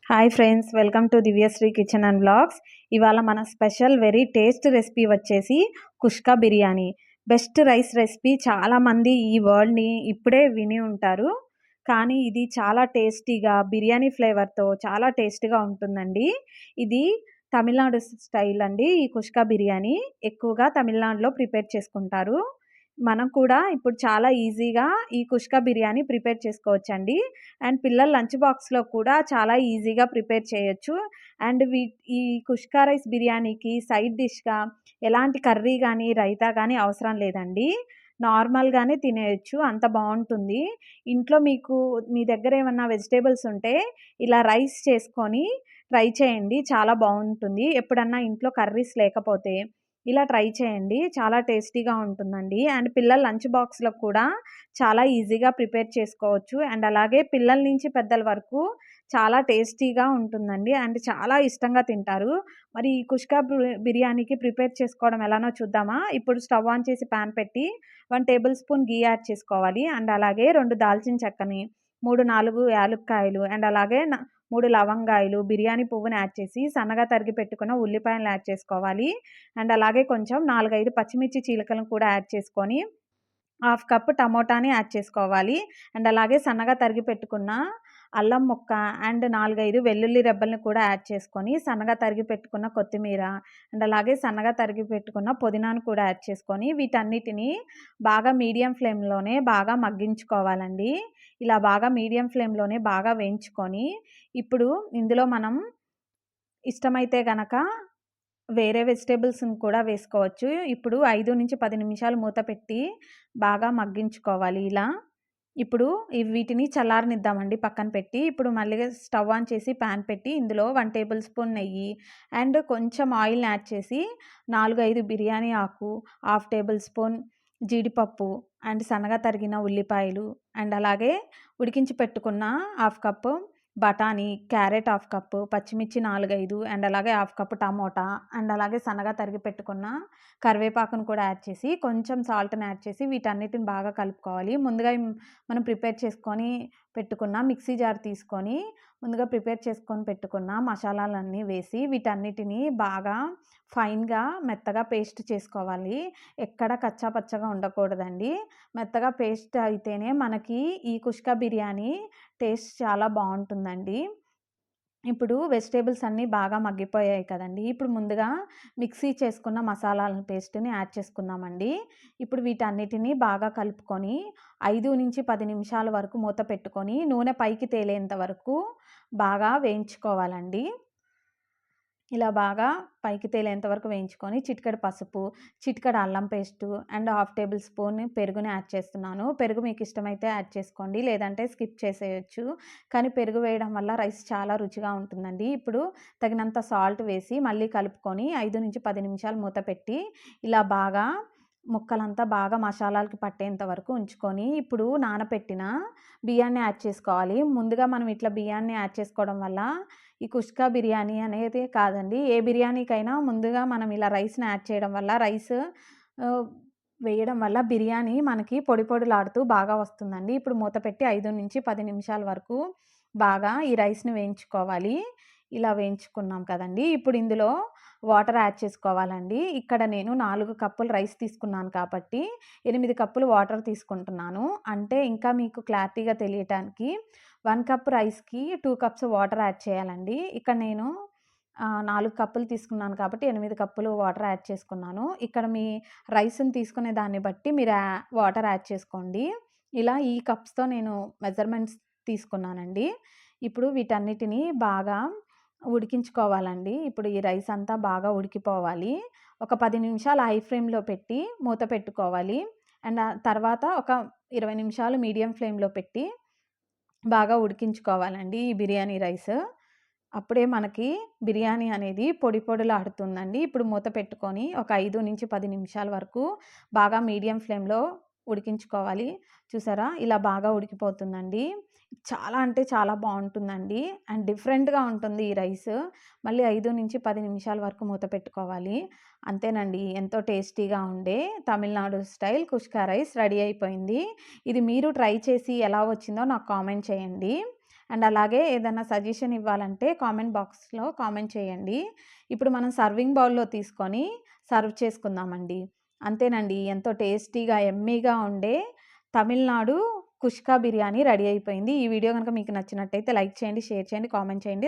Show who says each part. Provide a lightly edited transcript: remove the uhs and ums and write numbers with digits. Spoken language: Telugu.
Speaker 1: Hi friends, welcome to Divyasri kitchen and blogs. ఇవాళ మన స్పెషల్ వెరీ టేస్ట్ రెసిపీ వచ్చేసి kushka biryani. Best rice recipe. చాలామంది ఈ వర్డ్ని ఇప్పుడే విని ఉంటారు, కానీ ఇది చాలా టేస్టీగా బిర్యానీ ఫ్లేవర్తో చాలా టేస్టీగా ఉంటుందండి. ఇది తమిళనాడు స్టైల్ అండి. ఈ కుష్కా బిర్యానీ ఎక్కువగా తమిళనాడులో ప్రిపేర్ చేసుకుంటారు. మనం కూడా ఇప్పుడు చాలా ఈజీగా ఈ కుష్కా బిర్యానీ ప్రిపేర్ చేసుకోవచ్చండి. అండ్ పిల్లల లంచ్ బాక్స్లో కూడా చాలా ఈజీగా ప్రిపేర్ చేయొచ్చు. అండ్ ఈ కుష్కా రైస్ బిర్యానీకి సైడ్ డిష్గా ఎలాంటి కర్రీ కానీ రైతా కానీ అవసరం లేదండి. నార్మల్గానే తినేయచ్చు, అంత బాగుంటుంది. ఇంట్లో మీ దగ్గర ఏమన్నా వెజిటేబుల్స్ ఉంటే ఇలా రైస్ చేసుకొని ట్రై చేయండి, చాలా బాగుంటుంది. ఎప్పుడన్నా ఇంట్లో కర్రీస్ లేకపోతే ఇలా ట్రై చేయండి, చాలా టేస్టీగా ఉంటుందండి. అండ్ పిల్లల లంచ్ బాక్స్లో కూడా చాలా ఈజీగా ప్రిపేర్ చేసుకోవచ్చు. అండ్ అలాగే పిల్లల నుంచి పెద్దల వరకు చాలా టేస్టీగా ఉంటుందండి. అండ్ చాలా ఇష్టంగా తింటారు. మరి ఈ కుష్కా బిర్యానీకి ప్రిపేర్ చేసుకోవడం ఎలానో చూద్దామా? ఇప్పుడు స్టవ్ ఆన్ చేసి ప్యాన్ పెట్టి 1 టేబుల్ స్పూన్ గీ యాడ్ చేసుకోవాలి. అండ్ అలాగే 2 దాల్చిన చెక్కని, 3, 4 యాలుక్కాయలు, అండ్ అలాగే 3 లవంగాయలు, బిర్యానీ పువ్వుని యాడ్ చేసి సన్నగా తరిగి పెట్టుకున్న ఉల్లిపాయలను యాడ్ చేసుకోవాలి. అండ్ అలాగే కొంచెం 4, 5 పచ్చిమిర్చి చీలికలను కూడా యాడ్ చేసుకొని, హాఫ్ కప్ టమోటాని యాడ్ చేసుకోవాలి. అండ్ అలాగే సన్నగా తరిగి పెట్టుకున్న అల్లం ముక్క అండ్ 4, 5 వెల్లుల్లి రెబ్బల్ని కూడా యాడ్ చేసుకొని, సన్నగా తరిగి పెట్టుకున్న కొత్తిమీర అండ్ అలాగే సన్నగా తరిగి పెట్టుకున్న పుదీనాను కూడా యాడ్ చేసుకొని, వీటన్నిటిని బాగా మీడియం ఫ్లేమ్లోనే బాగా మగ్గించుకోవాలండి. ఇలా బాగా మీడియం ఫ్లేమ్లోనే బాగా వేయించుకొని, ఇప్పుడు ఇందులో మనం ఇష్టమైతే గనక వేరే వెజిటేబుల్స్‌ని కూడా వేసుకోవచ్చు. ఇప్పుడు 5-10 నిమిషాలు మూత పెట్టి బాగా మగ్గించుకోవాలి ఇలా. ఇప్పుడు వీటిని చల్లారనిద్దామండి పక్కన పెట్టి. ఇప్పుడు మళ్ళీ స్టవ్ ఆన్ చేసి ప్యాన్ పెట్టి ఇందులో 1 టేబుల్ స్పూన్ నెయ్యి అండ్ కొంచెం ఆయిల్‌ని యాడ్ చేసి 4, 5 బిర్యానీ ఆకు, హాఫ్ టేబుల్ స్పూన్ జీడిపప్పు అండ్ సన్నగా తరిగిన ఉల్లిపాయలు అండ్ అలాగే ఉడికించి పెట్టుకున్న హాఫ్ కప్పు బఠానీ, క్యారెట్ హాఫ్ కప్పు, పచ్చిమిర్చి 4, 5 అండ్ అలాగే హాఫ్ కప్పు టమోటా అండ్ అలాగే సన్నగా తరిగి పెట్టుకున్న కరివేపాకును కూడా యాడ్ చేసి, కొంచెం సాల్ట్‌ని యాడ్ చేసి వీటన్నిటిని బాగా కలుపుకోవాలి. ముందుగా మనం ప్రిపేర్ చేసుకొని పెట్టుకున్న మిక్సీ జార్ తీసుకొని, ముందుగా ప్రిపేర్ చేసుకొని పెట్టుకున్న మసాలాలన్నీ వేసి వీటన్నిటిని బాగా ఫైన్‌గా మెత్తగా పేస్ట్ చేసుకోవాలి. ఎక్కడ కచ్చా పచ్చగా ఉండకూడదండి. మెత్తగా పేస్ట్ అయితేనే మనకి ఈ కుష్కా బిర్యానీ టేస్ట్ చాలా బాగుంటుందండి. ఇప్పుడు వెజిటేబుల్స్ అన్నీ బాగా మగ్గిపోయాయి కదండీ! ఇప్పుడు ముందుగా మిక్సీ చేసుకున్న మసాలాల పేస్ట్‌ని యాడ్ చేసుకుందామండి. ఇప్పుడు వీటన్నిటిని బాగా కలుపుకొని 5-10 నిమిషాల వరకు మూత పెట్టుకొని నూనె పైకి తేలేంత వరకు బాగా వేయించుకోవాలండి. ఇలా బాగా పైకి తేలేంత వరకు వేయించుకొని, చిటికెడు పసుపు, చిటికెడు అల్లం paste and half tablespoon పెరుగుని యాడ్ చేస్తున్నాను. పెరుగు మీకు ఇష్టమైతే యాడ్ చేసుకోండి, లేదంటే స్కిప్ చేసేయొచ్చు. కానీ పెరుగు వేయడం వల్ల రైస్ చాలా రుచిగా ఉంటుందండి. ఇప్పుడు తగినంత సాల్ట్ వేసి మళ్ళీ కలుపుకొని 5-10 నిమిషాలు మూత పెట్టి ఇలా బాగా ముక్కలంతా బాగా మసాలాలకి పట్టేంత వరకు ఉంచుకొని, ఇప్పుడు నానపెట్టిన బియ్యాన్ని యాడ్ చేసుకోవాలి. ముందుగా మనం ఇట్లా బియ్యాన్ని యాడ్ చేసుకోవడం వల్ల ఈ కుష్కా బిర్యానీ అనేది కాదండి, ఏ బిర్యానీకైనా ముందుగా మనం ఇలా రైస్‌ని యాడ్ చేయడం వల్ల ఆహ్, వేయడం వల్ల బిర్యానీ మనకి పొడి పొడిలాడుతూ బాగా వస్తుందండి. ఇప్పుడు మూత పెట్టి 5-10 నిమిషాల వరకు బాగా ఈ రైస్‌ని వేయించుకోవాలి. ఇలా వేయించుకున్నాం కదండీ! ఇప్పుడు ఇందులో వాటర్ యాడ్ చేసుకోవాలండి. ఇక్కడ నేను 4 కప్పులు రైస్ తీసుకున్నాను కాబట్టి 8 కప్పులు వాటర్ తీసుకుంటున్నాను. అంటే ఇంకా మీకు క్లారిటీగా తెలియటానికి 1 కప్ రైస్‌కి 2 కప్స్ వాటర్ యాడ్ చేయాలండి. ఇక్కడ నేను 4 కప్పులు తీసుకున్నాను కాబట్టి 8 కప్పులు వాటర్ యాడ్ చేసుకున్నాను. ఇక్కడ మీ రైస్‌ని తీసుకునే దాన్ని బట్టి మీరు వాటర్ యాడ్ చేసుకోండి. ఇలా ఈ కప్స్‌తో నేను మెజర్‌మెంట్స్ తీసుకున్నానండి. ఇప్పుడు వీటన్నిటిని బాగా ఉడికించుకోవాలండి. ఇప్పుడు ఈ రైస్ అంతా బాగా ఉడికిపోవాలి. ఒక 10 నిమిషాలు హై ఫ్లేమ్‌లో పెట్టి మూత పెట్టుకోవాలి. అండ్ తర్వాత ఒక 20 నిమిషాలు మీడియం ఫ్లేమ్‌లో పెట్టి బాగా ఉడికించుకోవాలండి ఈ బిర్యానీ రైస్. అప్పుడే మనకి బిర్యానీ అనేది పొడి పొడిలాడుతుందండి. ఇప్పుడు మూత పెట్టుకొని ఒక 5-10 నిమిషాల వరకు బాగా మీడియం ఫ్లేమ్‌లో ఉడికించుకోవాలి. చూసారా? ఇలా బాగా ఉడికిపోతుందండి. చాలా అంటే చాలా బావుంటుందండి. అండ్ డిఫరెంట్‌గా ఉంటుంది ఈ రైస్. మళ్ళీ 5-10 నిమిషాల వరకు మూత పెట్టుకోవాలి. అంతేనండి. ఎంతో టేస్టీగా ఉండే తమిళనాడు స్టైల్ కుష్కా రైస్ రెడీ అయిపోయింది. ఇది మీరు ట్రై చేసి ఎలా వచ్చిందో నాకు కామెంట్ చేయండి. అండ్ అలాగే ఏదైనా సజెషన్ ఇవ్వాలంటే కామెంట్ బాక్స్లో కామెంట్ చేయండి. ఇప్పుడు మనం సర్వింగ్ బౌల్లో తీసుకొని సర్వ్ చేసుకుందామండి. అంతేనండి, ఎంతో టేస్టీగా యమ్మీగా ఉండే తమిళనాడు కుష్కా బిర్యానీ రెడీ అయిపోయింది. ఈ వీడియో కనుక మీకు నచ్చినట్టయితే లైక్ చేయండి, షేర్ చేయండి, కామెంట్ చేయండి.